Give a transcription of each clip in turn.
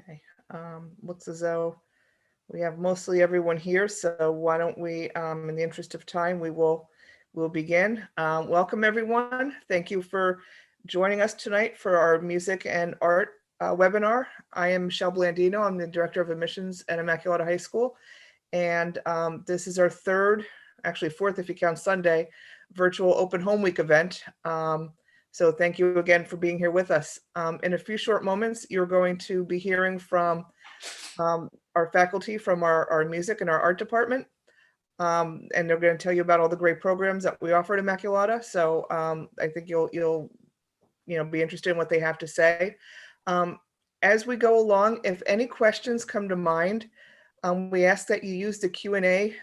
Okay, looks as though we have mostly everyone here, so why don't we, in the interest of time, we'll begin. Welcome everyone. Thank you for joining us tonight for our music and art webinar. I am Michelle Blandino. I'm the Director of Admissions at Immaculata High School. And this is our third, actually fourth if you count Sunday, virtual open home week event. So thank you again for being here with us. In a few short moments, you're going to be hearing from our faculty from our music and our art department. And they're going to tell you about all the great programs that we offer at Immaculata. So I think you'll be interested in what they have to say. As we go along, if any questions come to mind, we ask that you use the Q&A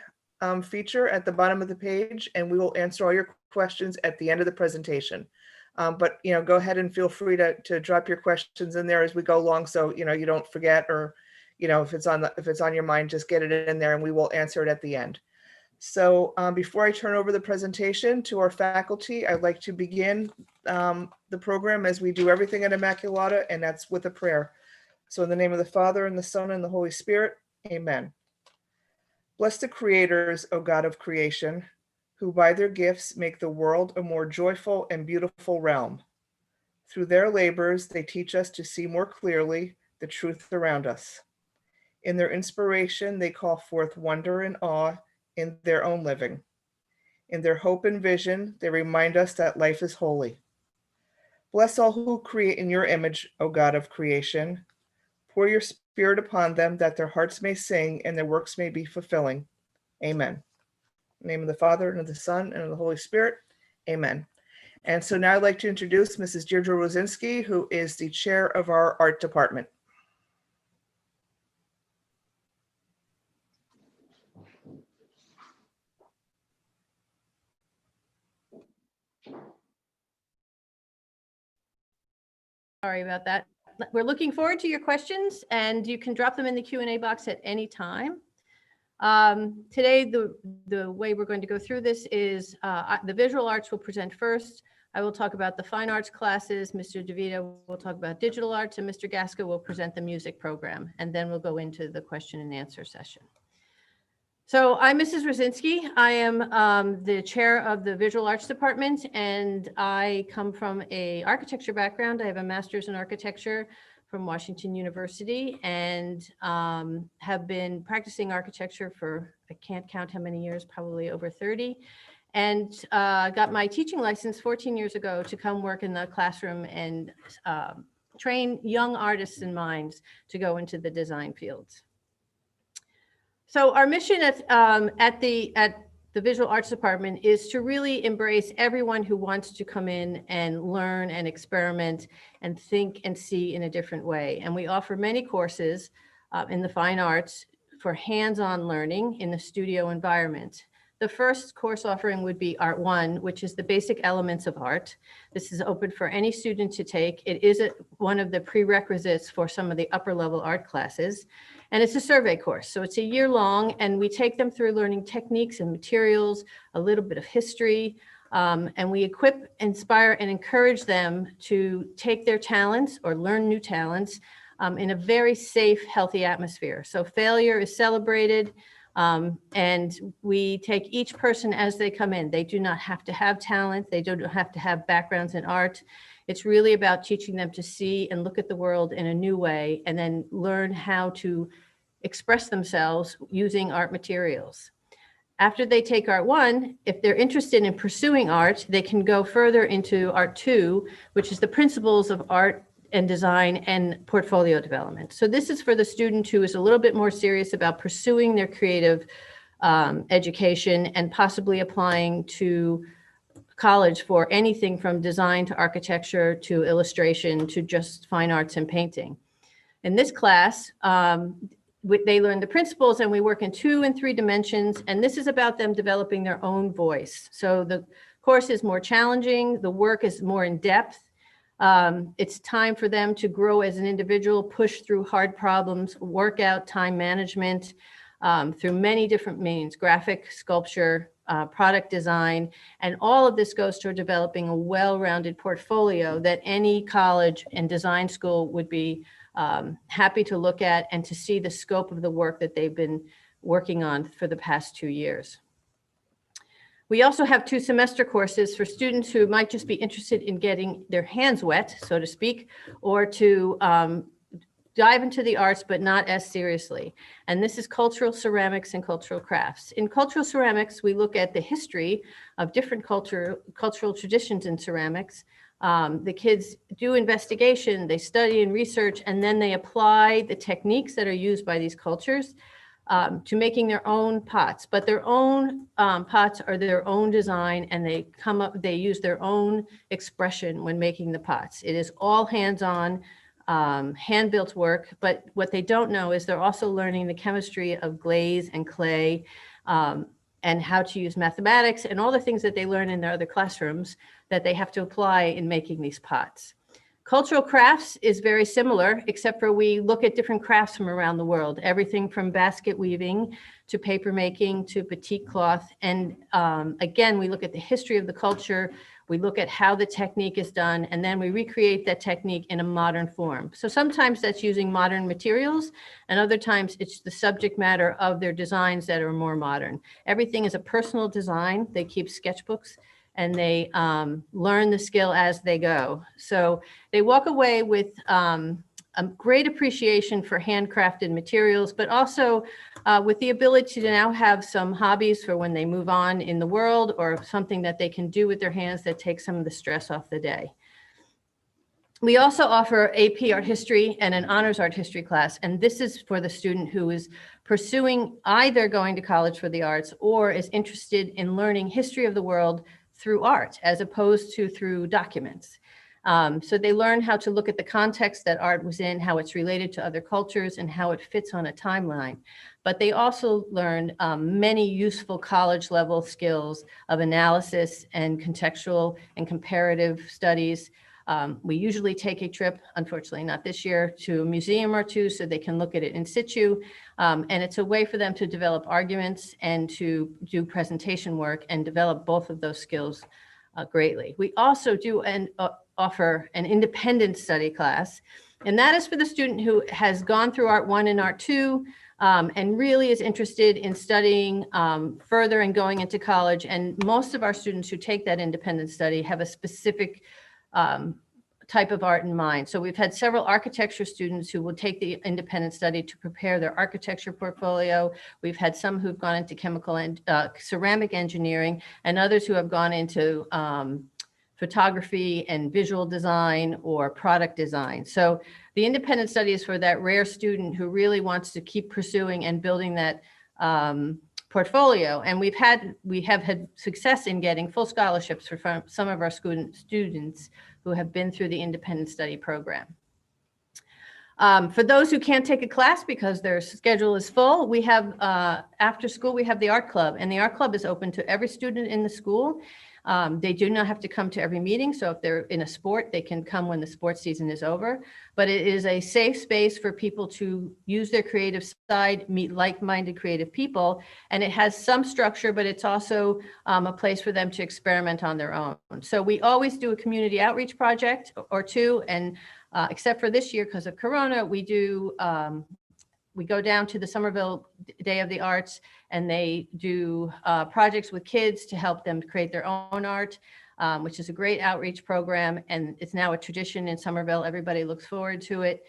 feature at the bottom of the page, and we will answer all your questions at the end of the presentation. But go ahead and feel free to drop your questions in there as we go along, so you don't forget, or if it's on your mind, just get it in there, and we will answer it at the end. So before I turn over the presentation to our faculty, I'd like to begin the program as we do everything at Immaculata, and that's with a prayer. So in the name of the Father, and the Son, and the Holy Spirit, amen. Bless the creators, O God of creation, who by their gifts make the world a more joyful and beautiful realm. Through their labors, they teach us to see more clearly the truth around us. In their inspiration, they call forth wonder and awe in their own living. In their hope and vision, they remind us that life is holy. Bless all who create in your image, O God of creation. Pour your Spirit upon them, that their hearts may sing and their works may be fulfilling. Amen. In the name of the Father, and of the Son, and of the Holy Spirit. Amen. And so now I'd like to introduce Mrs. Deirdre Rosinski, who is the chair of our art department. Sorry about that. We're looking forward to your questions, and you can drop them in the Q&A box at any time. Today, the way we're going to go through this is the visual arts will present first. I will talk about the fine arts classes. Mr. DeVito will talk about digital arts, and Mr. Gasca will present the music program. And then we'll go into the question and answer session. So I'm Mrs. Rosinski. I am the chair of the visual arts department, and I come from an architecture background. I have a master's in architecture from Washington University, and have been practicing architecture for, I can't count how many years, probably over 30. And got my teaching license 14 years ago to come work in the classroom and train young artists and minds to go into the design fields. So our mission at the Visual Arts Department is to really embrace everyone who wants to come in and learn and experiment and think and see in a different way. And we offer many courses in the fine arts for hands-on learning in the studio environment. The first course offering would be Art 1, which is the basic elements of art. This is open for any student to take. It is one of the prerequisites for some of the upper level art classes. And it's a survey course, so it's a year long, and we take them through learning techniques and materials, a little bit of history, and we equip, inspire, and encourage them to take their talents or learn new talents in a very safe, healthy atmosphere. So failure is celebrated, and we take each person as they come in. They do not have to have talent. They don't have to have backgrounds in art. It's really about teaching them to see and look at the world in a new way, and then learn how to express themselves using art materials. After they take Art 1, if they're interested in pursuing art, they can go further into Art 2, which is the principles of art and design and portfolio development. So this is for the student who is a little bit more serious about pursuing their creative education and possibly applying to college for anything from design to architecture to illustration to just fine arts and painting. In this class, they learn the principles, and we work in 2 and 3 dimensions, and this is about them developing their own voice. So the course is more challenging, the work is more in depth. It's time for them to grow as an individual, push through hard problems, work out time management through many different means: graphic, sculpture, product design, and all of this goes toward developing a well-rounded portfolio that any college and design school would be happy to look at and to see the scope of the work that they've been working on for the past 2 years. We also have 2 semester courses for students who might just be interested in getting their hands wet, so to speak, or to dive into the arts, but not as seriously. And this is cultural ceramics and cultural crafts. In cultural ceramics, we look at the history of different cultural traditions in ceramics. The kids do investigation, they study and research, and then they apply the techniques that are used by these cultures to making their own pots. But their own pots are their own design, and they use their own expression when making the pots. It is all hands-on, hand-built work, but what they don't know is they're also learning the chemistry of glaze and clay, and how to use mathematics and all the things that they learn in their other classrooms that they have to apply in making these pots. Cultural crafts is very similar, except for we look at different crafts from around the world, everything from basket weaving to paper making to batik cloth. And again, we look at the history of the culture, we look at how the technique is done, and then we recreate that technique in a modern form. So sometimes that's using modern materials, and other times it's the subject matter of their designs that are more modern. Everything is a personal design. They keep sketchbooks, and they learn the skill as they go. So they walk away with a great appreciation for handcrafted materials, but also with the ability to now have some hobbies for when they move on in the world, or something that they can do with their hands that takes some of the stress off the day. We also offer AP Art History and an Honors Art History class, and this is for the student who is pursuing either going to college for the arts or is interested in learning history of the world through art as opposed to through documents. So they learn how to look at the context that art was in, how it's related to other cultures, and how it fits on a timeline. But they also learn many useful college level skills of analysis and contextual and comparative studies. We usually take a trip, unfortunately not this year, to a museum or two so they can look at it in situ. And it's a way for them to develop arguments and to do presentation work and develop both of those skills greatly. We also do offer an independent study class, and that is for the student who has gone through Art 1 and Art 2 and really is interested in studying further and going into college. And most of our students who take that independent study have a specific type of art in mind. So we've had several architecture students who will take the independent study to prepare their architecture portfolio. We've had some who've gone into chemical and ceramic engineering, and others who have gone into photography and visual design or product design. So the independent study is for that rare student who really wants to keep pursuing and building that portfolio. And we have had success in getting full scholarships for some of our students who have been through the independent study program. For those who can't take a class because their schedule is full, we have, after school, we have the art club, and the art club is open to every student in the school. They do not have to come to every meeting. So if they're in a sport, they can come when the sports season is over. But it is a safe space for people to use their creative side, meet like-minded creative people. And it has some structure, but it's also a place for them to experiment on their own. So we always do a community outreach project or two. And except for this year, because of Corona, we go down to the Somerville Day of the Arts, and they do projects with kids to help them create their own art, which is a great outreach program. And it's now a tradition in Somerville. Everybody looks forward to it.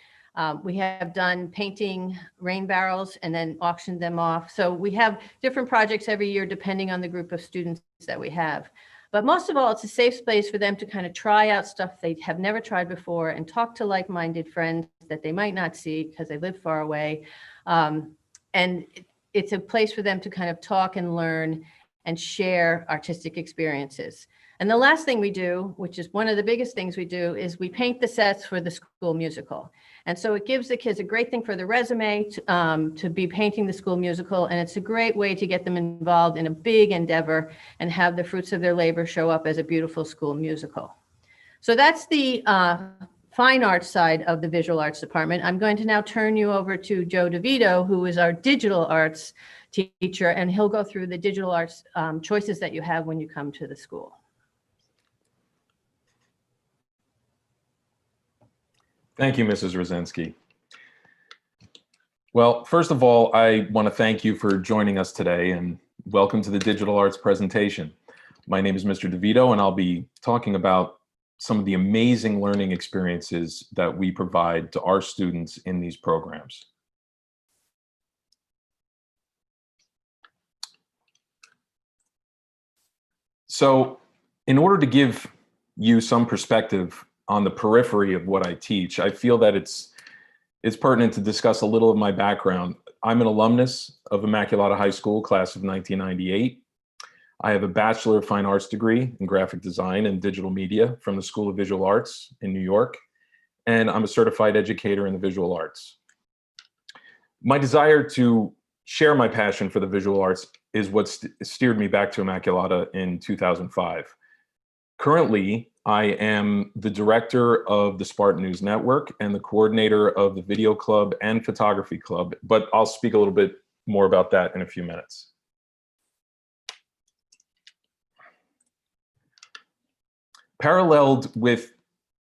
We have done painting rain barrels and then auctioned them off. So we have different projects every year, depending on the group of students that we have. But most of all, it's a safe space for them to kind of try out stuff they have never tried before and talk to like-minded friends that they might not see because they live far away. And it's a place for them to kind of talk and learn and share artistic experiences. And the last thing we do, which is one of the biggest things we do, is we paint the sets for the school musical. And so it gives the kids a great thing for the resume to be painting the school musical. And it's a great way to get them involved in a big endeavor and have the fruits of their labor show up as a beautiful school musical. So that's the fine arts side of the visual arts department. I'm going to now turn you over to Joe DeVito, who is our digital arts teacher, and he'll go through the digital arts choices that you have when you come to the school. Thank you, Mrs. Rosensky. Well, first of all, I want to thank you for joining us today and welcome to the Digital Arts presentation. My name is Mr. DeVito and I'll be talking about some of the amazing learning experiences that we provide to our students in these programs. So, in order to give you some perspective on the periphery of what I teach, I feel that it's pertinent to discuss a little of my background. I'm an alumnus of Immaculata High School, class of 1998. I have a Bachelor of Fine Arts degree in graphic design and digital media from the School of Visual Arts in New York, and I'm a certified educator in the visual arts. My desire to share my passion for the visual arts is what steered me back to Immaculata in 2005. Currently, I am the director of the Spartan News Network and the coordinator of the Video Club and Photography Club, but I'll speak a little bit more about that in a few minutes. Paralleled with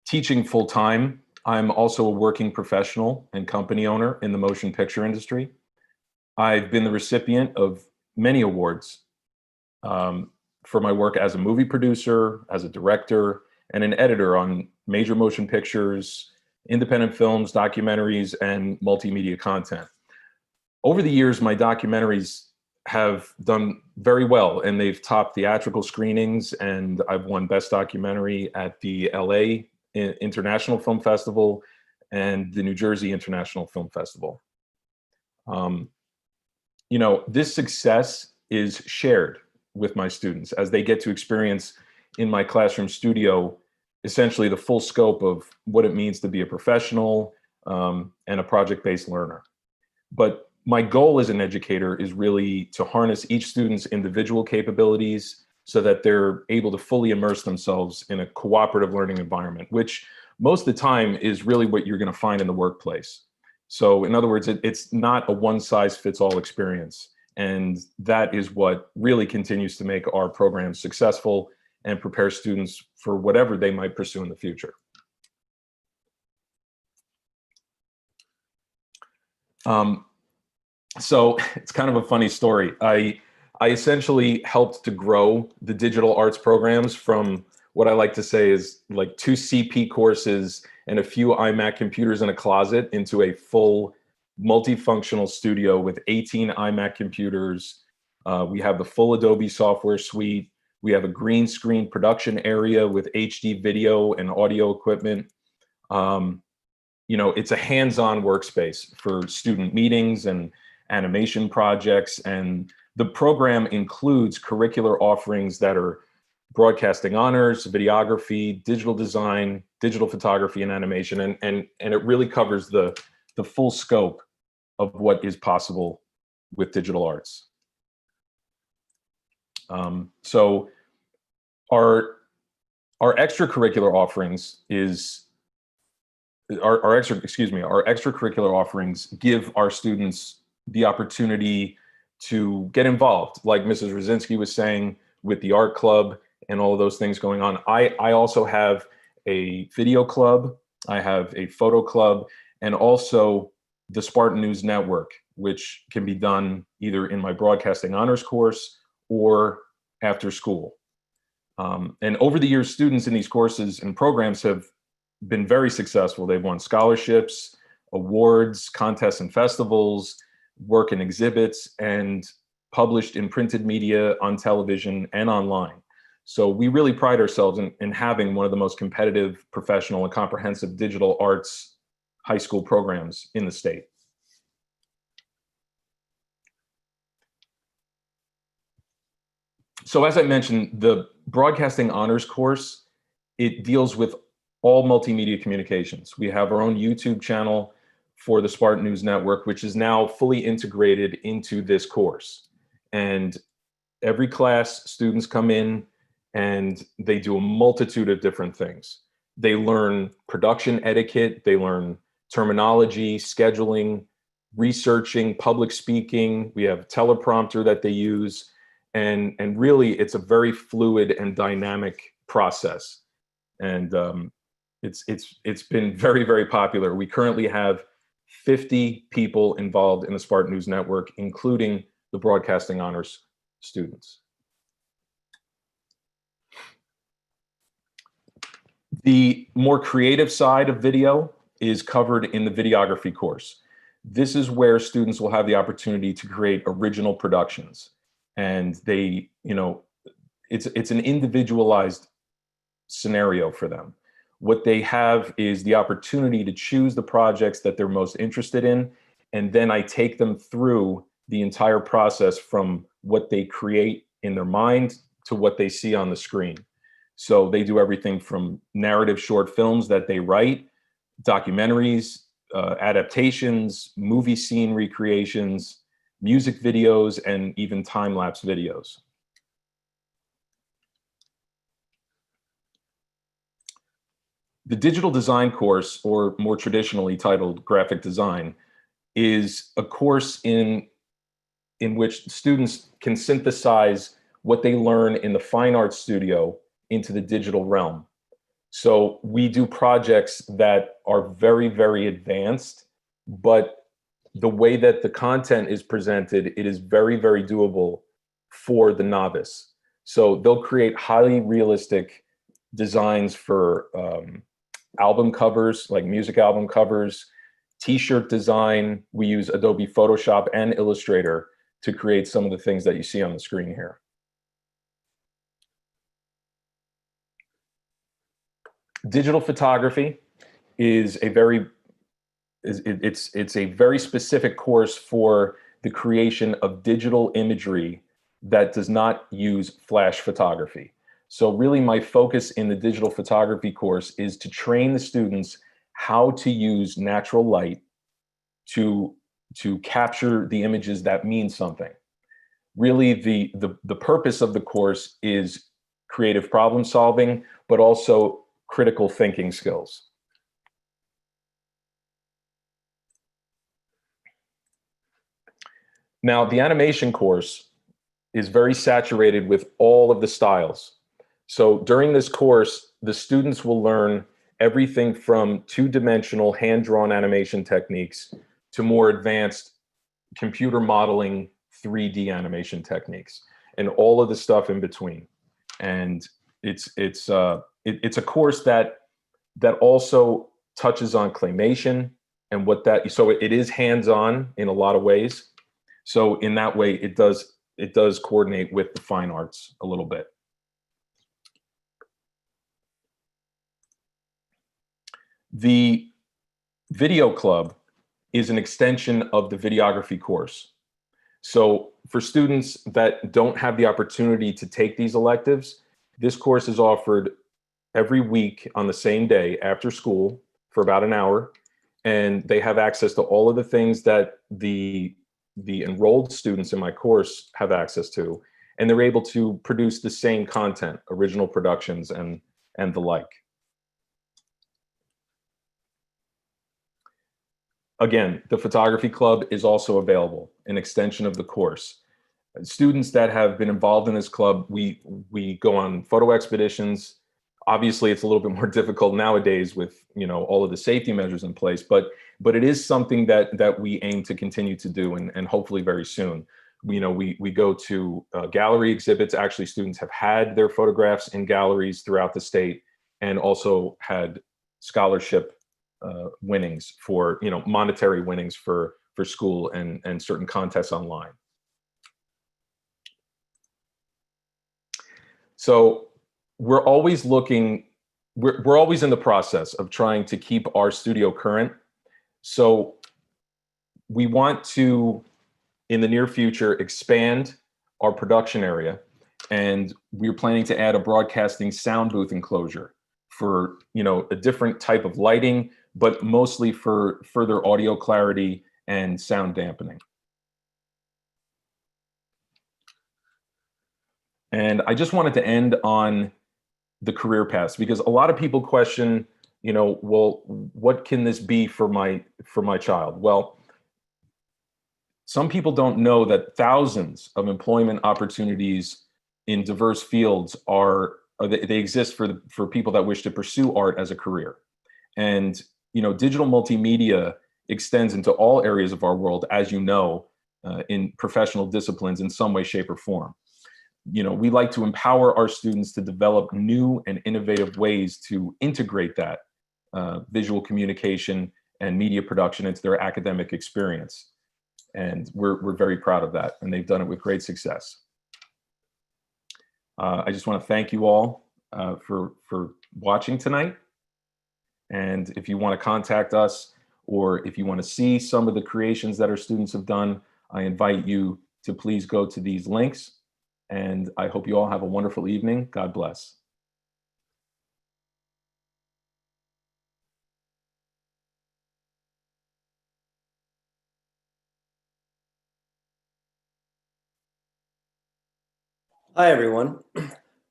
teaching full-time, I'm also a working professional and company owner in the motion picture industry. I've been the recipient of many awards for my work as a movie producer, as a director, and an editor on major motion pictures, independent films, documentaries, and multimedia content. Over the years, my documentaries have done very well, and they've topped theatrical screenings, and I've won Best Documentary at the LA International Film Festival and the New Jersey International Film Festival. You know, this success is shared with my students as they get to experience in my classroom studio essentially the full scope of what it means to be a professional and a project-based learner. But my goal as an educator is really to harness each student's individual capabilities so that they're able to fully immerse themselves in a cooperative learning environment, which most of the time is really what you're going to find in the workplace. So in other words, it's not a one-size-fits-all experience. And that is what really continues to make our programs successful and prepare students for whatever they might pursue in the future. So it's kind of a funny story. I essentially helped to grow the digital arts programs from what I like to say is like 2 CP courses and a few iMac computers in a closet into a full multifunctional studio with 18 iMac computers. We have the full Adobe software suite. We have a green screen production area with HD video and audio equipment. You know, it's a hands-on workspace for student meetings and animation projects. And the program includes curricular offerings that are broadcasting honors, videography, digital design, digital photography, and animation. And it really covers the full scope of what is possible with digital arts. So our extracurricular offerings our extracurricular offerings give our students the opportunity to get involved, like Mrs. Rosinski was saying, with the art club and all of those things going on. I also have a video club, I have a photo club, and also the Spartan News Network, which can be done either in my broadcasting honors course or after school. And over the years, students in these courses and programs have been very successful. They've won scholarships, awards, contests and festivals, work in exhibits, and published in printed media, on television, and online. So we really pride ourselves in having one of the most competitive, professional, and comprehensive digital arts high school programs in the state. So as I mentioned, the Broadcasting Honors course, it deals with all multimedia communications. We have our own YouTube channel for the Spartan News Network, which is now fully integrated into this course. And every class, students come in and they do a multitude of different things. They learn production etiquette, they learn terminology, scheduling, researching, public speaking. We have a teleprompter that they use. And really, it's a very fluid and dynamic process. And it's been very, very popular. We currently have 50 people involved in the Spartan News Network, including the Broadcasting Honors students. The more creative side of video is covered in the videography course. This is where students will have the opportunity to create original productions. And they, it's an individualized scenario for them. What they have is the opportunity to choose the projects that they're most interested in. And then I take them through the entire process from what they create in their mind to what they see on the screen. So they do everything from narrative short films that they write, documentaries, adaptations, movie scene recreations, music videos, and even time-lapse videos. The digital design course, or more traditionally titled graphic design, is a course in which students can synthesize what they learn in the fine arts studio into the digital realm. So we do projects that are very, very advanced, but the way that the content is presented, it is very, very doable for the novice. So they'll create highly realistic designs for album covers, like music album covers, t-shirt design. We use Adobe Photoshop and Illustrator to create some of the things that you see on the screen here. Digital photography is a very specific course for the creation of digital imagery that does not use flash photography. So really my focus in the digital photography course is to train the students how to use natural light to capture the images that mean something. Really the purpose of the course is creative problem solving, but also critical thinking skills. Now, the animation course is very saturated with all of the styles. So during this course, the students will learn everything from two-dimensional hand-drawn animation techniques to more advanced computer modeling 3D animation techniques, and all of the stuff in between. And it's a course that also touches on claymation and what that, so it is hands-on in a lot of ways. So in that way, it does coordinate with the fine arts a little bit. The video club is an extension of the videography course. So for students that don't have the opportunity to take these electives, this course is offered every week on the same day after school for about an hour. And they have access to all of the things that the enrolled students in my course have access to. And they're able to produce the same content, original productions and the like. Again, the photography club is also available, an extension of the course. Students that have been involved in this club, we go on photo expeditions. Obviously, it's a little bit more difficult nowadays with all of the safety measures in place, but it is something that we aim to continue to do, and hopefully very soon. We go to gallery exhibits. Actually, students have had their photographs in galleries throughout the state, and also had scholarship winnings for monetary winnings for school and certain contests online. So we're always looking, we're always in the process of trying to keep our studio current. So we want to, in the near future, expand our production area, and we're planning to add a broadcasting sound booth enclosure for a different type of lighting, but mostly for further audio clarity and sound dampening. And I just wanted to end on the career paths, because a lot of people question, well, what can this be for my child? Well, some people don't know that thousands of employment opportunities in diverse fields they exist for people that wish to pursue art as a career. And digital multimedia extends into all areas of our world, as you know, in professional disciplines in some way, shape, or form. We like to empower our students to develop new and innovative ways to integrate that visual communication and media production into their academic experience. And we're very proud of that, and they've done it with great success. I just want to thank you all for watching tonight. And if you want to contact us, or if you want to see some of the creations that our students have done, I invite you to please go to these links. And I hope you all have a wonderful evening. God bless. Hi, everyone.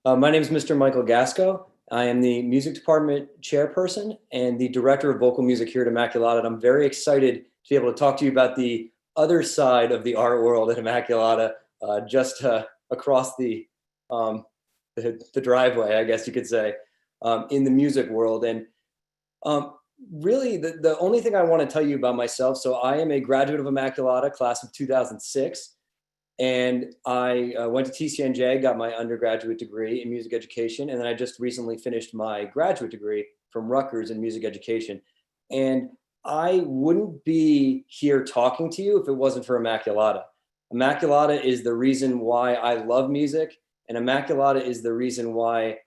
My name is Mr. Michael Gasco. I am the music department chairperson and the director of vocal music here at Immaculata. And I'm very excited to be able to talk to you about the other side of the art world at Immaculata, just across the driveway, I guess you could say, in the music world. And really, the only thing I want to tell you about myself, so I am a graduate of Immaculata, class of 2006. And I went to TCNJ, got my undergraduate degree in music education, and then I just recently finished my graduate degree from Rutgers in music education. And I wouldn't be here talking to you if it wasn't for Immaculata. Immaculata is the reason why I love music, and Immaculata is the reason why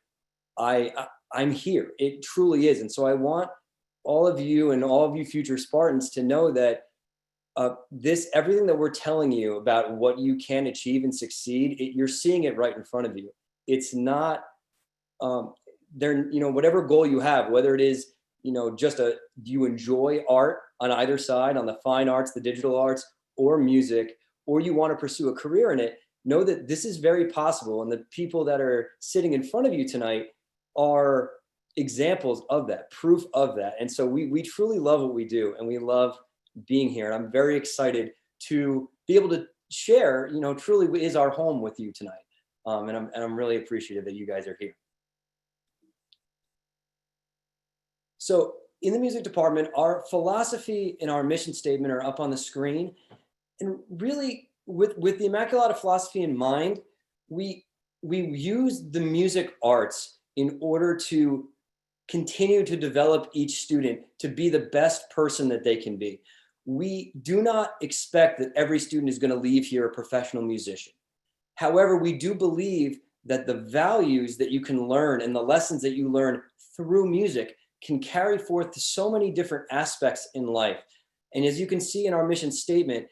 I'm here. It truly is. And so I want all of you and all of you future Spartans to know that everything that we're telling you about what you can achieve and succeed, you're seeing it right in front of you. It's not whatever goal you have, whether it is, just do you enjoy art on either side, on the fine arts, the digital arts, or music, or you want to pursue a career in it, know that this is very possible. And the people that are sitting in front of you tonight are examples of that, proof of that. And so we truly love what we do, and we love being here. And I'm very excited to be able to share, truly is our home with you tonight. And I'm really appreciative that you guys are here. So in the music department, our philosophy and our mission statement are up on the screen. And really with the Immaculata philosophy in mind, we use the music arts in order to continue to develop each student to be the best person that they can be. We do not expect that every student is going to leave here a professional musician. However, we do believe that the values that you can learn and the lessons that you learn through music can carry forth to so many different aspects in life. And as you can see in our mission statement,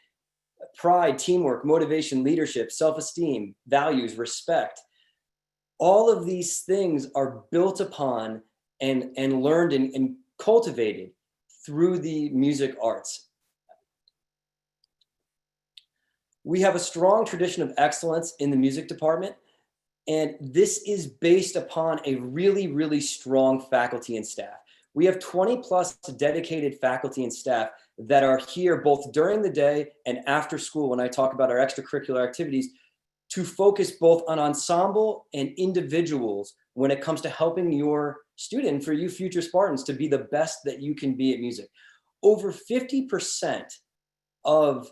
pride, teamwork, motivation, leadership, self-esteem, values, respect, all of these things are built upon and learned and cultivated through the music arts. We have a strong tradition of excellence in the music department, and this is based upon a really, really strong faculty and staff. We have 20 plus dedicated faculty and staff that are here both during the day and after school when I talk about our extracurricular activities to focus both on ensemble and individuals when it comes to helping your student, for you future Spartans, to be the best that you can be at music. Over 50% of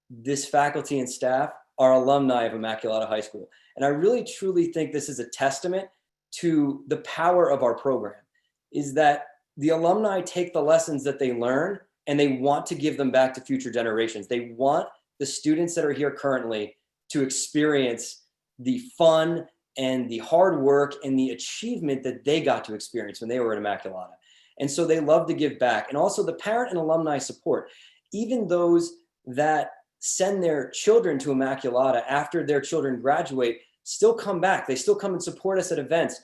this faculty and staff are alumni of Immaculata High School. And I really truly think this is a testament to the power of our program, is that the alumni take the lessons that they learn and they want to give them back to future generations. They want the students that are here currently to experience the fun and the hard work and the achievement that they got to experience when they were at Immaculata. And so they love to give back. And also the parent and alumni support, even those that send their children to Immaculata after their children graduate, still come back. They still come and support us at events.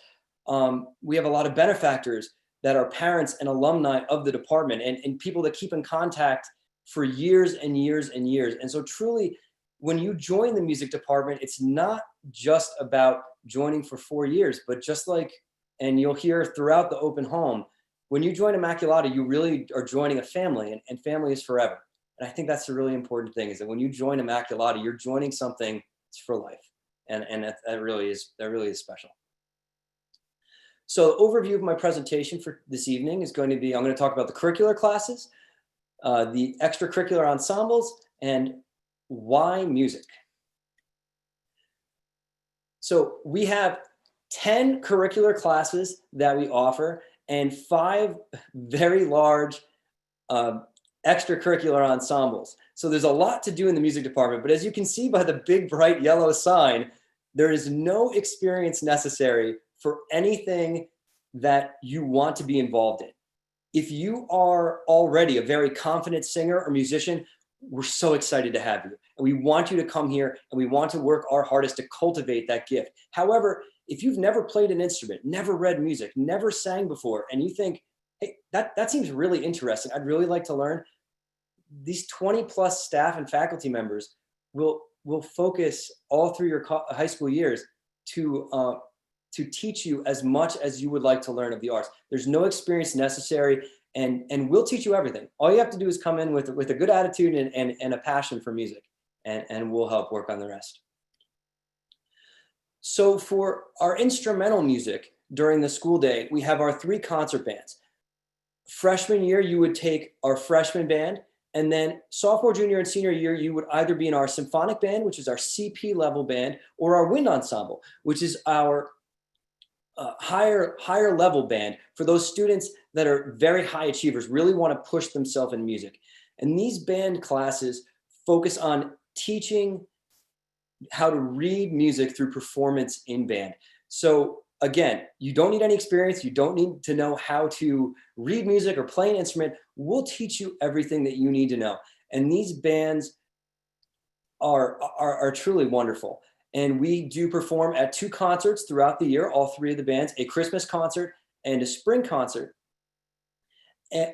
We have a lot of benefactors that are parents and alumni of the department and people that keep in contact for years and years and years. And so truly, when you join the music department, it's not just about joining for 4 years, but just like, and you'll hear throughout the open home, when you join Immaculata, you really are joining a family, and family is forever. And I think that's the really important thing, is that when you join Immaculata, you're joining something that's for life. And that really is special. So the overview of my presentation for this evening is going to be, I'm going to talk about the curricular classes, the extracurricular ensembles, and why music. So we have 10 curricular classes that we offer and 5 very large extracurricular ensembles. So there's a lot to do in the music department, but as you can see by the big bright yellow sign, there is no experience necessary for anything that you want to be involved in. If you are already a very confident singer or musician, we're so excited to have you. And we want you to come here, and we want to work our hardest to cultivate that gift. However, if you've never played an instrument, never read music, never sang before, and you think, hey, that seems really interesting, I'd really like to learn, these 20 plus staff and faculty members will focus all through your high school years to teach you as much as you would like to learn of the arts. There's no experience necessary, and we'll teach you everything. All you have to do is come in with a good attitude and a passion for music, and we'll help work on the rest. So for our instrumental music during the school day, we have our 3 concert bands. Freshman year, you would take our freshman band, and then sophomore, junior, and senior year, you would either be in our symphonic band, which is our CP level band, or our wind ensemble, which is our higher level band for those students that are very high achievers, really want to push themselves in music. And these band classes focus on teaching how to read music through performance in band. So again, you don't need any experience. You don't need to know how to read music or play an instrument. We'll teach you everything that you need to know. And these bands are truly wonderful. And we do perform at 2 concerts throughout the year, all 3 of the bands, a Christmas concert and a spring concert,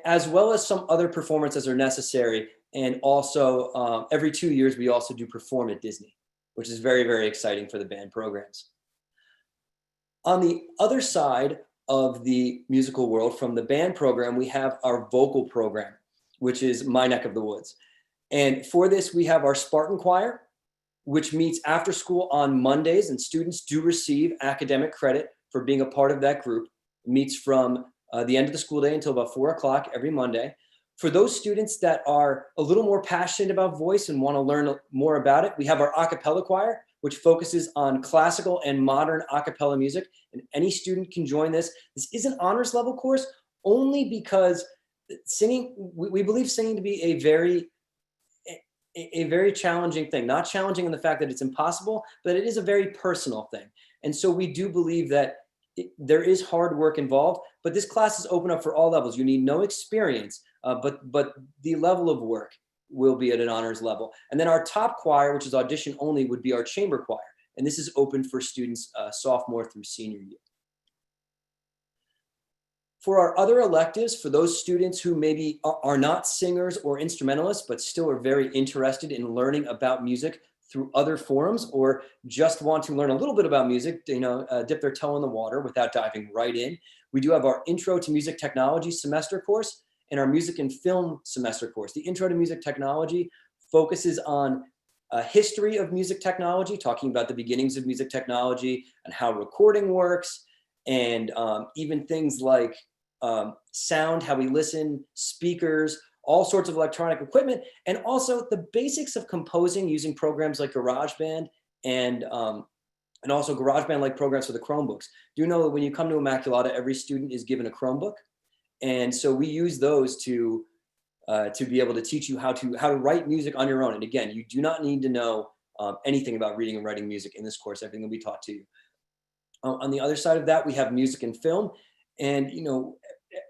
as well as some other performances are necessary. And also every 2 years, we also do perform at Disney, which is very, very exciting for the band programs. On the other side of the musical world, from the band program, we have our vocal program, which is my neck of the woods. And for this, we have our Spartan choir, which meets after school on Mondays, and students do receive academic credit for being a part of that group. It meets from the end of the school day until about 4 o'clock every Monday. For those students that are a little more passionate about voice and want to learn more about it, we have our a cappella choir, which focuses on classical and modern a cappella music. And any student can join this. This is an honors level course only because singing, we believe singing to be a very challenging thing. Not challenging in the fact that it's impossible, but it is a very personal thing. And so we do believe that there is hard work involved, but this class is open up for all levels. You need no experience, but the level of work will be at an honors level. And then our top choir, which is audition only, would be our chamber choir. And this is open for students sophomore through senior year. For our other electives, for those students who maybe are not singers or instrumentalists, but still are very interested in learning about music through other forums, or just want to learn a little bit about music, dip their toe in the water without diving right in, we do have our Intro to Music Technology semester course and our Music and Film semester course. The Intro to Music Technology focuses on a history of music technology, talking about the beginnings of music technology and how recording works, and even things like sound, how we listen, speakers, all sorts of electronic equipment, and also the basics of composing using programs like GarageBand and also GarageBand-like programs for the Chromebooks. Do you know that when you come to Immaculata, every student is given a Chromebook? And so we use those to be able to teach you how to write music on your own. And again, you do not need to know anything about reading and writing music in this course. Everything will be taught to you. On the other side of that, we have music and film. And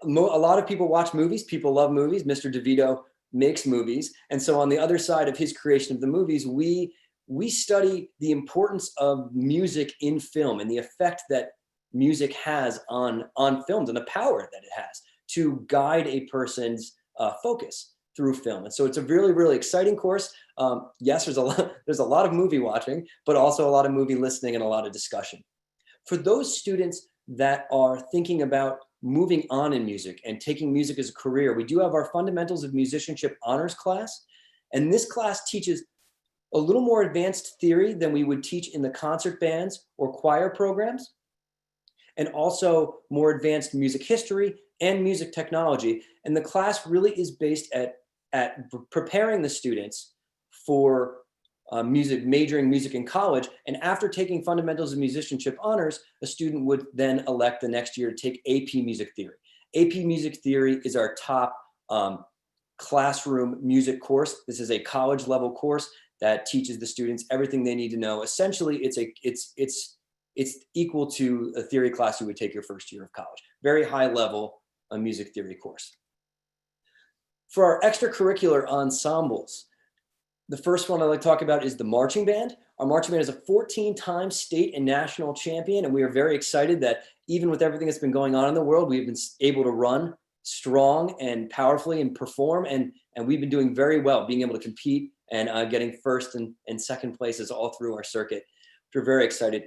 a lot of people watch movies. People love movies. Mr. DeVito makes movies. And so on the other side of his creation of the movies, we study the importance of music in film and the effect that music has on films and the power that it has to guide a person's focus through film. And so it's a really, really exciting course. Yes, there's a lot of movie watching, but also a lot of movie listening and a lot of discussion. For those students that are thinking about moving on in music and taking music as a career, we do have our Fundamentals of Musicianship honors class. And this class teaches a little more advanced theory than we would teach in the concert bands or choir programs, and also more advanced music history and music technology. And the class really is based at at preparing the students for majoring music in college. And after taking fundamentals of musicianship honors, a student would then elect the next year to take AP music theory. AP music theory is our top classroom music course. This is a college level course that teaches the students everything they need to know. Essentially, it's equal to a theory class you would take your first year of college. Very high level music theory course. For our extracurricular ensembles, the first one I'd like to talk about is the marching band. Our marching band is a 14-time state and national champion, and we are very excited that even with everything that's been going on in the world, we've been able to run strong and powerfully and perform, and we've been doing very well, being able to compete and getting first and second places all through our circuit. We're very excited.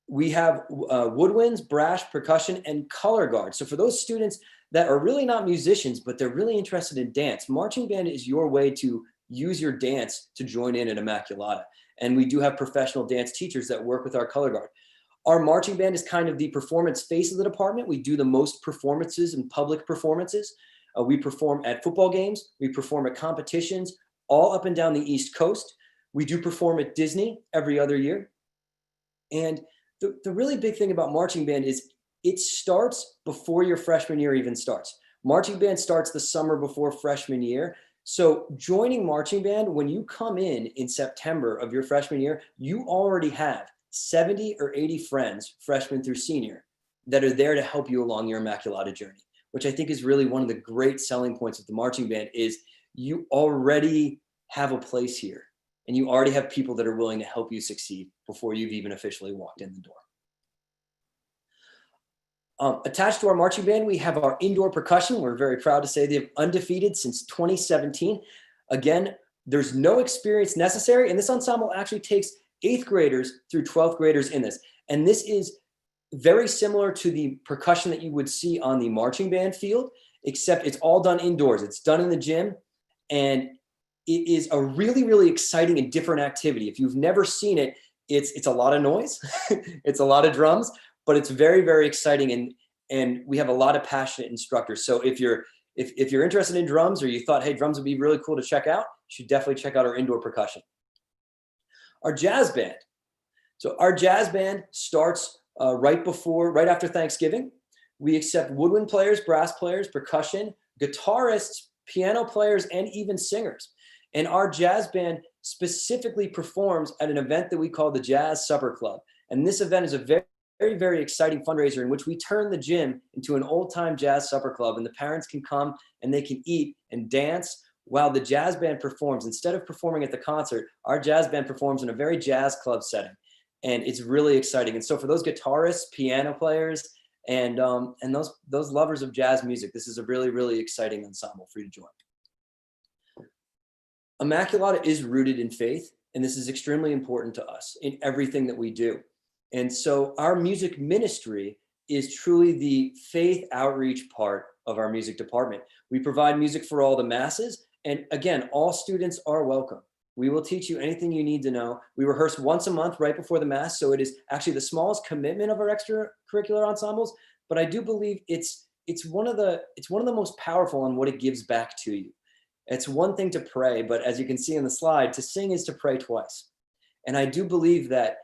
We have woodwinds, brass, percussion, and color guard. So for those students that are really not musicians, but they're really interested in dance, marching band is your way to use your dance to join in at Immaculata. And we do have professional dance teachers that work with our color guard. Our marching band is kind of the performance face of the department. We do the most performances and public performances. We perform at football games. We perform at competitions all up and down the East Coast. We do perform at Disney every other year. And the really big thing about marching band is it starts before your freshman year even starts. Marching band starts the summer before freshman year. So joining marching band, when you come in September of your freshman year, you already have 70 or 80 friends, freshman through senior, that are there to help you along your Immaculata journey, which I think is really one of the great selling points of the marching band is you already have a place here and you already have people that are willing to help you succeed before you've even officially walked in the door. Attached to our marching band, we have our indoor percussion. We're very proud to say they've undefeated since 2017. Again, there's no experience necessary, and this ensemble actually takes 8th graders through 12th graders in this. And this is very similar to the percussion that you would see on the marching band field, except it's all done indoors. It's done in the gym, and it is a really, really exciting and different activity. If you've never seen it, it's a lot of noise. It's a lot of drums, but it's very, very exciting, and we have a lot of passionate instructors. So if you're interested in drums, or you thought, hey, drums would be really cool to check out, you should definitely check out our indoor percussion. Our jazz band. So our jazz band starts right after Thanksgiving. We accept woodwind players, brass players, percussion, guitarists, piano players, and even singers. And our jazz band specifically performs at an event that we call the Jazz Supper Club. And this event is a very, very, very exciting fundraiser in which we turn the gym into an old-time jazz supper club, and the parents can come and they can eat and dance while the jazz band performs. Instead of performing at the concert, our jazz band performs in a very jazz club setting, and it's really exciting. And so for those guitarists, piano players, and those lovers of jazz music, this is a really, really exciting ensemble for you to join. Immaculata is rooted in faith, and this is extremely important to us in everything that we do. And so our music ministry is truly the faith outreach part of our music department. We provide music for all the masses. And again, all students are welcome. We will teach you anything you need to know. We rehearse once a month right before the Mass. So it is actually the smallest commitment of our extracurricular ensembles. But I do believe it's one of the most powerful in what it gives back to you. It's one thing to pray, but as you can see in the slide, to sing is to pray twice. And I do believe that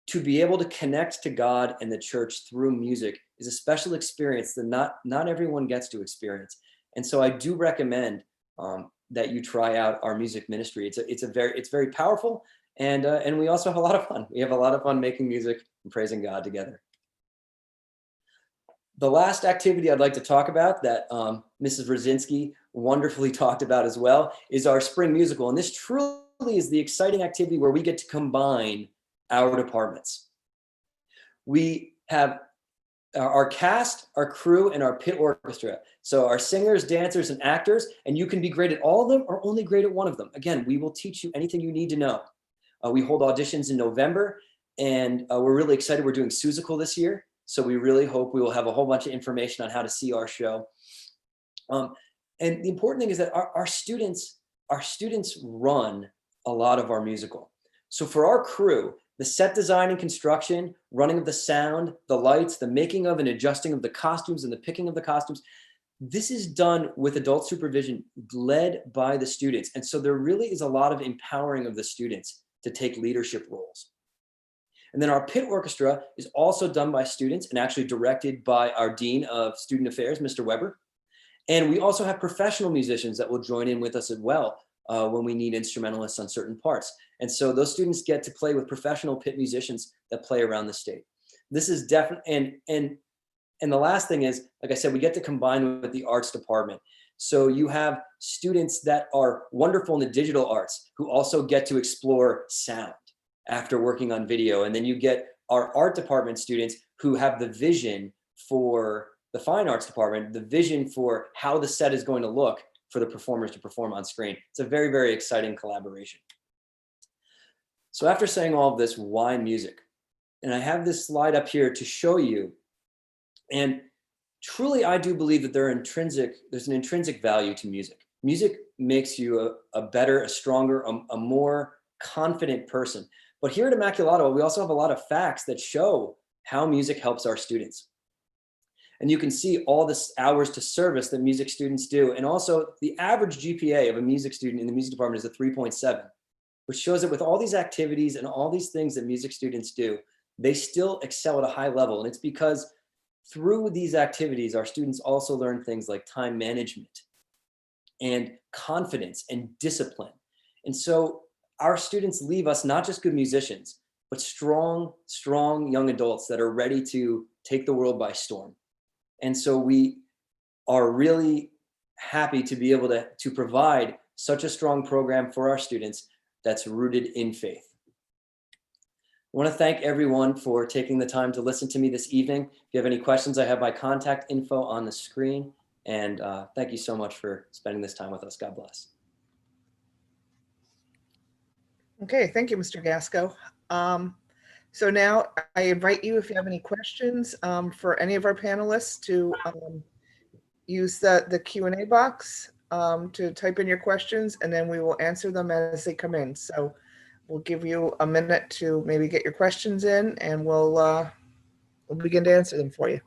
to be able to connect to God and the church through music is a special experience that not everyone gets to experience. And so I do recommend that you try out our music ministry. It's very powerful, and we also have a lot of fun. We have a lot of fun making music and praising God together. The last activity I'd like to talk about that Mrs. Brzezinski wonderfully talked about as well is our spring musical. And this truly is the exciting activity where we get to combine our departments. We have our cast, our crew, and our pit orchestra. So our singers, dancers, and actors, and you can be great at all of them or only great at one of them. Again, we will teach you anything you need to know. We hold auditions in November, and we're really excited. We're doing Seussical this year. So we really hope we will have a whole bunch of information on how to see our show. And the important thing is that our students run a lot of our musical. So for our crew, the set design and construction, running of the sound, the lights, the making of and adjusting of the costumes and the picking of the costumes, This is done with adult supervision led by the students. And so there really is a lot of empowering of the students to take leadership roles. And then our pit orchestra is also done by students and actually directed by our Dean of Student Affairs, Mr. Weber. And we also have professional musicians that will join in with us as well when we need instrumentalists on certain parts. And so those students get to play with professional pit musicians that play around the state. This is definitely, and the last thing is, like I said, we get to combine with the arts department. So you have students that are wonderful in the digital arts who also get to explore sound after working on video. And then you get our art department students who have the vision for the fine arts department, the vision for how the set is going to look for the performers to perform on screen. It's a very, very exciting collaboration. So after saying all of this, why music? And I have this slide up here to show you. And truly, I do believe that there's an intrinsic value to music. Music makes you a better, a stronger, a more confident person. But here at Immaculata, we also have a lot of facts that show how music helps our students. And you can see all the hours to service that music students do. And also the average GPA of a music student in the music department is a 3.7, which shows that with all these activities and all these things that music students do, they still excel at a high level. And it's because through these activities, our students also learn things like time management and confidence and discipline. And so our students leave us not just good musicians, but strong young adults that are ready to take the world by storm. And so we are really happy to be able to provide such a strong program for our students that's rooted in faith. I want to thank everyone for taking the time to listen to me this evening. If you have any questions, I have my contact info on the screen. And thank you so much for spending this time with us. God bless. Okay, thank you, Mr. Gasco. So now I invite you, if you have any questions for any of our panelists, to use the Q&A box to type in your questions, and then we will answer them as they come in. So we'll give you a minute to maybe get your questions in, and we'll begin to answer them for you.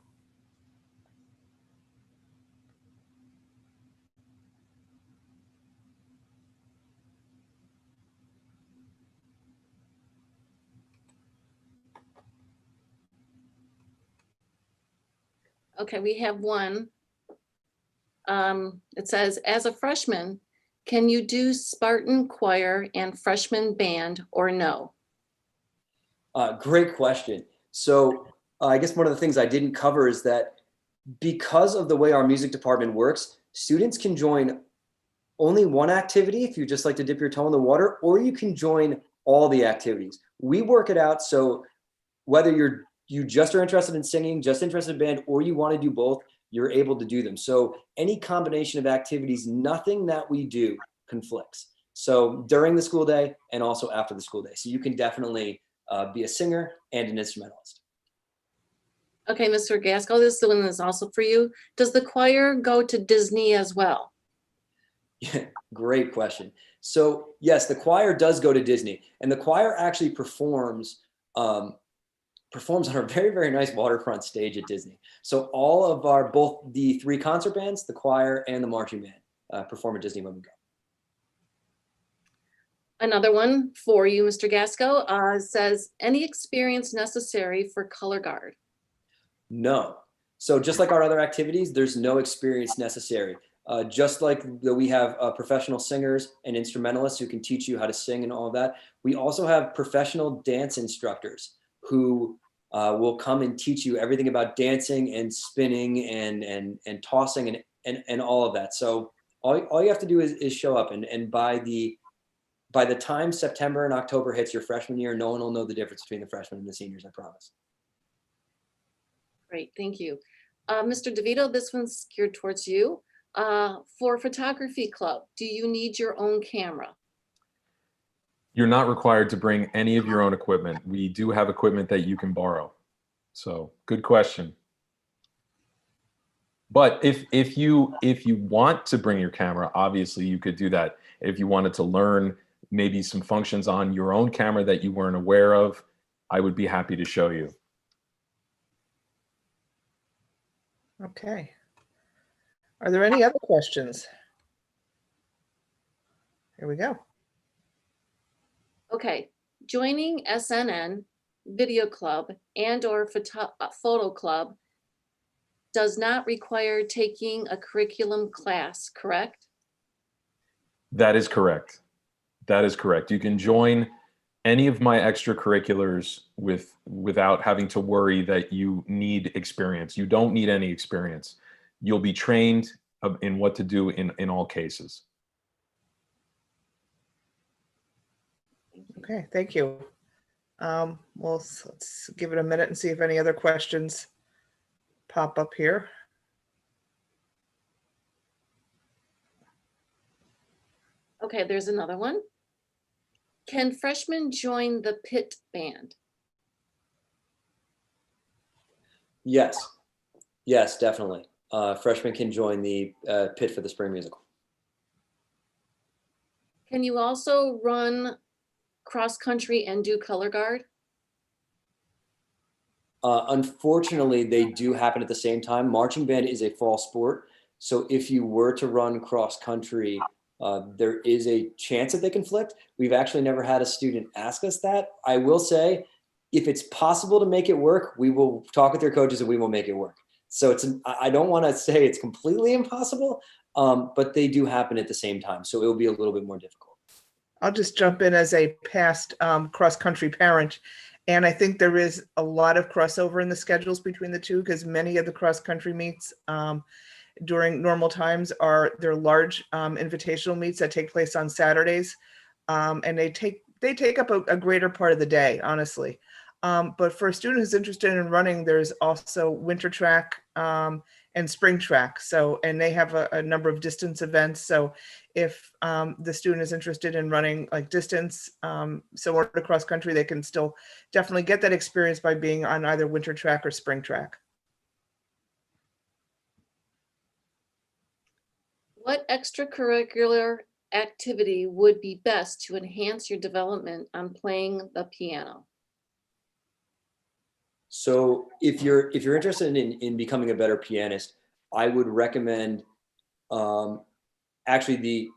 Okay, we have one. It says, as a freshman, can you do Spartan choir and freshman band or no? Great question. So I guess one of the things I didn't cover is that because of the way our music department works, students can join only one activity if you just like to dip your toe in the water, or you can join all the activities. We work it out so whether you just are interested in singing, just interested in band, or you want to do both, you're able to do them. So any combination of activities, nothing that we do conflicts. So during the school day and also after the school day. So you can definitely be a singer and an instrumentalist. Okay, Mr. Gaskell, this is the one that's also for you. Does the choir go to Disney as well? Yeah, great question. So yes, the choir does go to Disney, and the choir actually performs on a very, very nice waterfront stage at Disney. So all of both the 3 concert bands, the choir and the marching band perform at Disney when we go. Another one for you, Mr. Gaskell, says, any experience necessary for color guard? No. So just like our other activities, there's no experience necessary. Just like we have professional singers and instrumentalists who can teach you how to sing and all of that, we also have professional dance instructors who will come and teach you everything about dancing and spinning and tossing and all of that. So all you have to do is show up, and by the time September and October hits your freshman year, no one will know the difference between the freshmen and the seniors, I promise. Great, thank you. Mr. DeVito, this one's geared towards you. For photography club, do you need your own camera? You're not required to bring any of your own equipment. We do have equipment that you can borrow. So good question. But if you want to bring your camera, obviously you could do that. If you wanted to learn maybe some functions on your own camera that you weren't aware of, I would be happy to show you. Okay. Are there any other questions? Here we go. Okay, joining SNN, Video Club, and/or Photo Club does not require taking a curriculum class, correct? That is correct. That is correct. You can join any of my extracurriculars without having to worry that you need experience. You don't need any experience. You'll be trained in what to do in all cases. Okay, thank you. Well, let's give it a minute and see if any other questions pop up here. Okay, there's another one. Can freshmen join the pit band? Yes, yes, definitely. Freshmen can join the pit for the spring musical. Can you also run cross country and do color guard? Unfortunately, they do happen at the same time. Marching band is a fall sport. So if you were to run cross country, there is a chance that they conflict. We've actually never had a student ask us that. I will say, if it's possible to make it work, we will talk with their coaches and we will make it work. So I don't want to say it's completely impossible, but they do happen at the same time. So it will be a little bit more difficult. I'll just jump in as a past cross-country parent. And I think there is a lot of crossover in the schedules between the two, because many of the cross-country meets during normal times they're large invitational meets that take place on Saturdays. And they take up a greater part of the day, honestly. But for a student who's interested in running, there's also winter track and spring track. So, and they have a number of distance events. So if the student is interested in running like distance, similar to cross country, they can still definitely get that experience by being on either winter track or spring track. What extracurricular activity would be best to enhance your development on playing the piano? So if you're interested in becoming a better pianist, I would recommend actually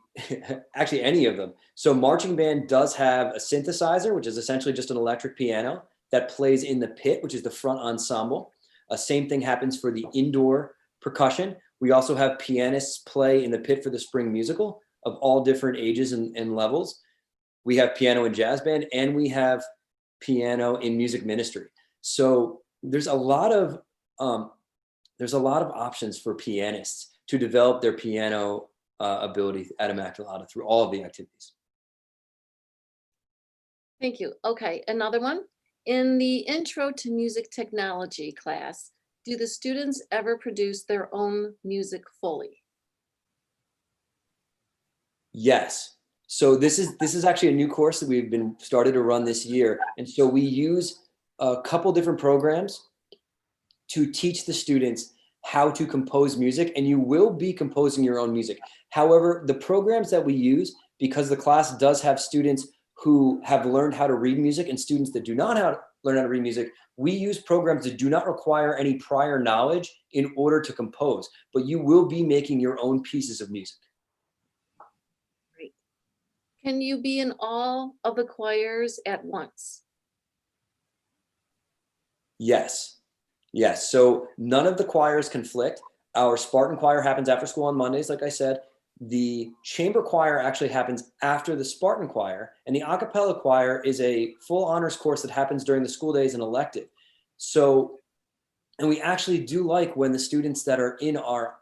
any of them. So marching band does have a synthesizer, which is essentially just an electric piano that plays in the pit, which is the front ensemble. Same thing happens for the indoor percussion. We also have pianists play in the pit for the spring musical of all different ages and levels. We have piano in jazz band, and we have piano in music ministry. So there's a lot of options for pianists to develop their piano ability at Immaculata through all of the activities. Thank you. Okay, another one. In the Intro to Music Technology class, do the students ever produce their own music fully? Yes. So this is actually a new course that we've been started to run this year. And so we use a couple different programs to teach the students how to compose music, and you will be composing your own music. However, the programs that we use, because the class does have students who have learned how to read music and students that do not learn how to read music, we use programs that do not require any prior knowledge in order to compose, but you will be making your own pieces of music. Great. Can you be in all of the choirs at once? Yes. Yes. So none of the choirs conflict. Our Spartan choir happens after school on Mondays, like I said. The chamber choir actually happens after the Spartan choir, and the a cappella choir is a full honors course that happens during the school days and elective. So, and we actually do like when the students that are in our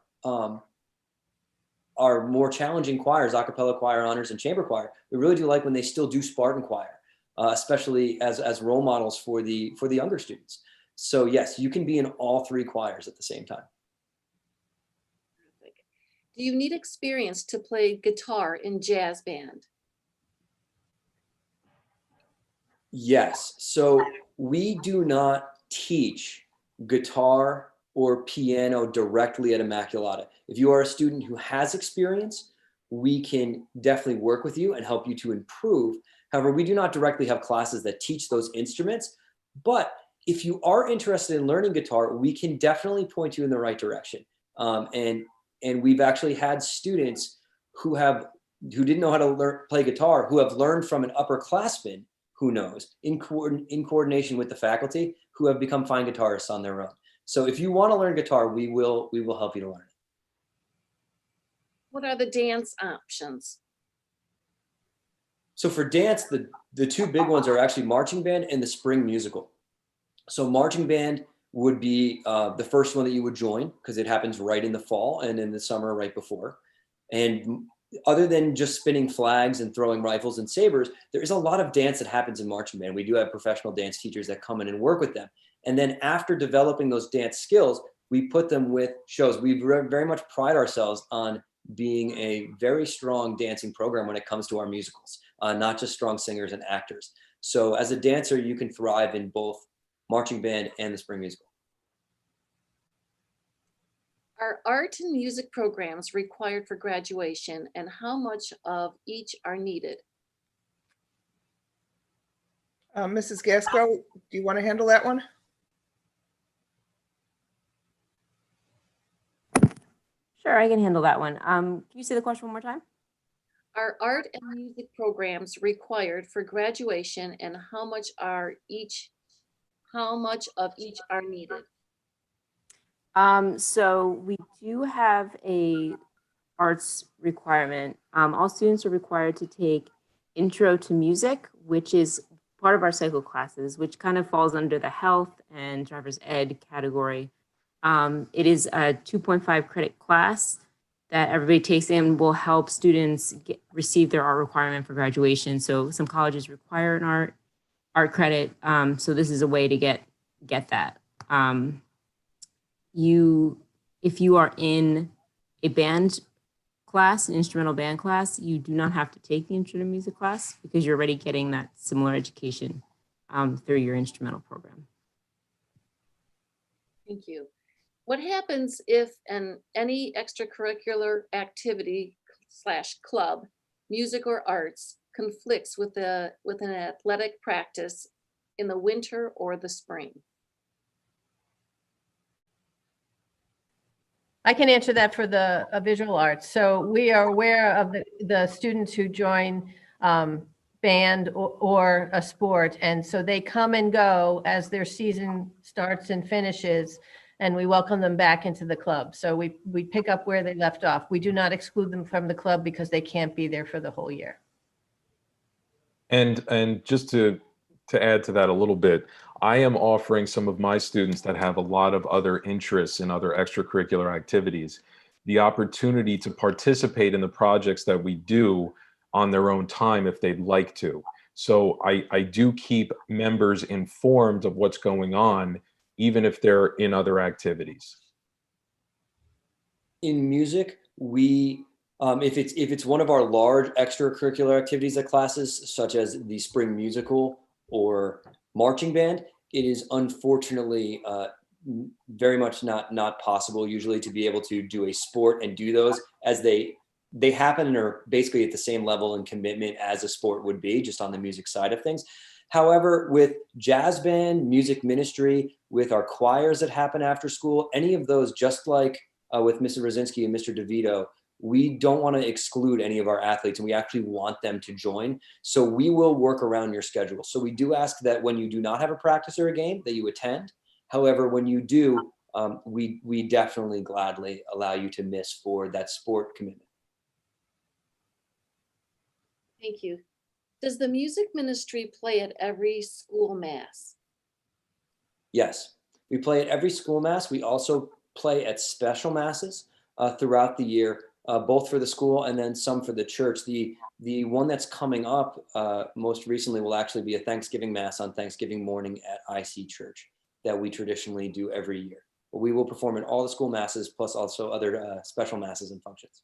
more challenging choirs, a cappella choir, honors, and chamber choir, we really do like when they still do Spartan choir, especially as role models for the younger students. So yes, you can be in all three choirs at the same time. Do you need experience to play guitar in jazz band? Yes. So we do not teach guitar or piano directly at Immaculata. If you are a student who has experience, we can definitely work with you and help you to improve. However, we do not directly have classes that teach those instruments. But if you are interested in learning guitar, we can definitely point you in the right direction. And And we've actually had students who didn't know how to play guitar, who have learned from an upperclassman who knows, in coordination with the faculty, who have become fine guitarists on their own. So if you want to learn guitar, we will help you to learn it. What are the dance options? So for dance, the two big ones are actually marching band and the spring musical. So marching band would be the first one that you would join, because it happens right in the fall and in the summer right before. And other than just spinning flags and throwing rifles and sabers, there is a lot of dance that happens in marching band. We do have professional dance teachers that come in and work with them. And then after developing those dance skills, we put them with shows. We very much pride ourselves on being a very strong dancing program when it comes to our musicals, not just strong singers and actors. So as a dancer, you can thrive in both marching band and the spring musical. Are art and music programs required for graduation, and how much of each are needed? Mrs. Gasco, do you want to handle that one? Sure, I can handle that one. Can you say the question one more time? Are art and music programs required for graduation, and how much of each are needed? So we do have a arts requirement. All students are required to take Intro to Music, which is part of our cycle classes, which kind of falls under the health and driver's ed category. It is a 2.5 credit class that everybody takes and will help students receive their art requirement for graduation. So some colleges require an art credit. So this is a way to get that. If you are in a band class, an instrumental band class, you do not have to take the intro to music class because you're already getting that similar education through your instrumental program. Thank you. What happens if any extracurricular activity / club, music or arts, conflicts with an athletic practice in the winter or the spring? I can answer that for the visual arts. So we are aware of the students who join band or a sport. And so they come and go as their season starts and finishes, and we welcome them back into the club. So we pick up where they left off. We do not exclude them from the club because they can't be there for the whole year. And just to add to that a little bit, I am offering some of my students that have a lot of other interests in other extracurricular activities the opportunity to participate in the projects that we do on their own time if they'd like to. So I do keep members informed of what's going on, even if they're in other activities. In music, we if it's one of our large extracurricular activities at classes, such as the spring musical or marching band, it is unfortunately very much not possible usually to be able to do a sport and do those, as they happen and are basically at the same level and commitment as a sport would be, just on the music side of things. However, with jazz band, music ministry, with our choirs that happen after school, any of those, just like with Mrs. Rosinski and Mr. DeVito, we don't want to exclude any of our athletes, and we actually want them to join. So we will work around your schedule. So we do ask that when you do not have a practice or a game, that you attend. However, when you do, we definitely gladly allow you to miss for that sport commitment. Thank you. Does the music ministry play at every school mass? Yes, we play at every school mass. We also play at special masses throughout the year, both for the school and then some for the church. The one that's coming up most recently will actually be a Thanksgiving Mass on Thanksgiving morning at IC Church that we traditionally do every year. But we will perform in all the school masses, plus also other special masses and functions.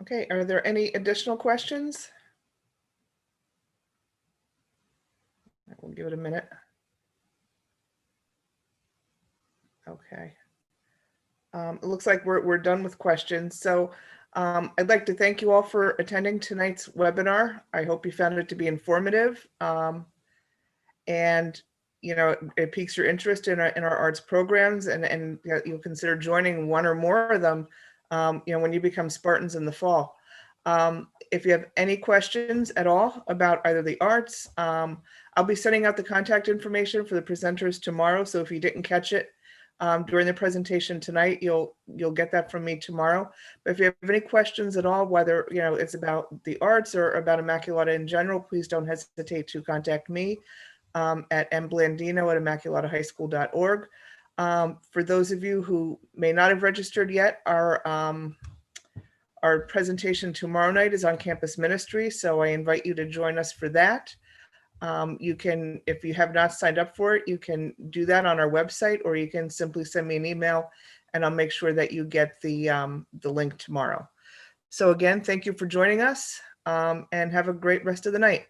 Okay, are there any additional questions? We'll give it a minute. Okay. It looks like we're done with questions. So I'd like to thank you all for attending tonight's webinar. I hope you found it to be informative. And you know, it piques your interest in our arts programs, and you'll consider joining one or more of them, you know, when you become Spartans in the fall. If you have any questions at all about either the arts, I'll be sending out the contact information for the presenters tomorrow. So if you didn't catch it during the presentation tonight, you'll get that from me tomorrow. But if you have any questions at all, whether, you know, it's about the arts or about Immaculata in general, please don't hesitate to contact me at mblandino@immaculatahighschool.org. For those of you who may not have registered yet, our presentation tomorrow night is on campus ministry, so I invite you to join us for that. You can, if you have not signed up for it, you can do that on our website, or you can simply send me an email and I'll make sure that you get the link tomorrow. So again, thank you for joining us, and have a great rest of the night.